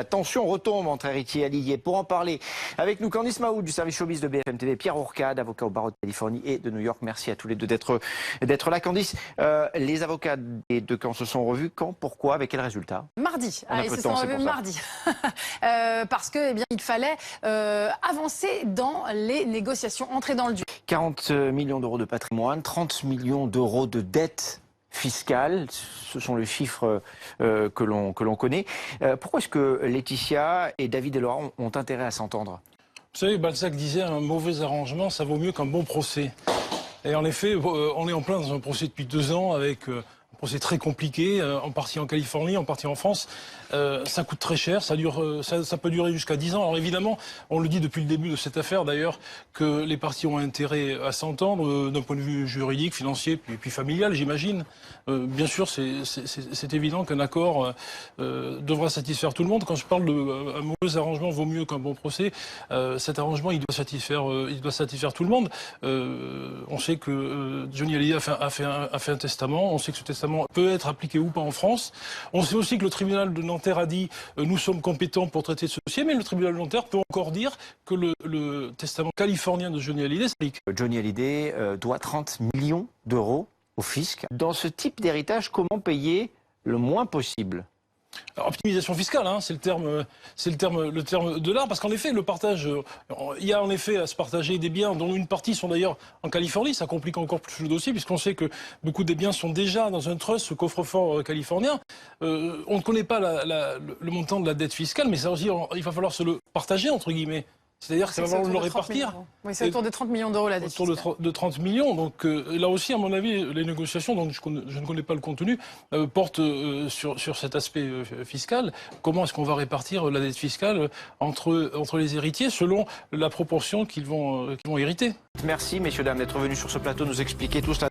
La tension retombe entre héritiers et alliés. Pour en parler avec nous, Candice Mahou du service showbiz de BFM TV, Pierre Ourcade, avocat au barreau de Californie et de New York. Merci à tous les deux d'être là. Candice, les avocats des deux camps se sont revus. Quand, pourquoi, avec quel résultat? Mardi. Ils se sont revus mardi. Parce que, il fallait avancer dans les négociations, entrer dans le dur. 40 millions d'euros de patrimoine, 30 millions d'euros de dettes fiscale, ce sont les chiffres que l'on connaît. Pourquoi est-ce que Laetitia et David et Laura ont intérêt à s'entendre? Vous savez, Balzac disait un mauvais arrangement, ça vaut mieux qu'un bon procès. Et en effet, on est en plein dans un procès depuis 2 ans avec un procès très compliqué, en partie en Californie, en partie en France. Ça coûte très cher, ça peut durer jusqu'à 10 ans. Alors évidemment, on le dit depuis le début de cette affaire d'ailleurs, que les parties ont intérêt à s'entendre d'un point de vue juridique, financier, puis familial, j'imagine. Bien sûr, c'est évident qu'un accord devra satisfaire tout le monde. Quand je parle d'un mauvais arrangement vaut mieux qu'un bon procès, cet arrangement il doit satisfaire tout le monde. On sait que Johnny Hallyday a fait un testament, on sait que ce testament peut être appliqué ou pas en France. On sait aussi que le tribunal de Nanterre a dit nous sommes compétents pour traiter ce dossier, mais le tribunal de Nanterre peut encore dire que le testament californien de Johnny Hallyday s'applique. Johnny Hallyday doit 30 millions d'euros au fisc. Dans ce type d'héritage, comment payer le moins possible? Alors, optimisation fiscale, hein, c'est le terme de l'art, parce qu'en effet, le partage, il y a en effet à se partager des biens dont une partie sont d'ailleurs en Californie, ça complique encore plus le dossier, puisqu'on sait que beaucoup des biens sont déjà dans un trust, ce coffre-fort californien. On ne connaît pas le montant de la dette fiscale, mais ça aussi, il va falloir se le partager, entre guillemets. C'est-à-dire que ça va falloir le répartir. Oui, c'est autour de 30 millions d'euros la dette fiscale. Autour de 30 millions. Donc là aussi, à mon avis, les négociations, dont je ne connais pas le contenu, portent sur cet aspect fiscal. Comment est-ce qu'on va répartir la dette fiscale entre les héritiers selon la proportion qu'ils vont hériter? Merci, messieurs, dames, d'être venus sur ce plateau nous expliquer tout cela.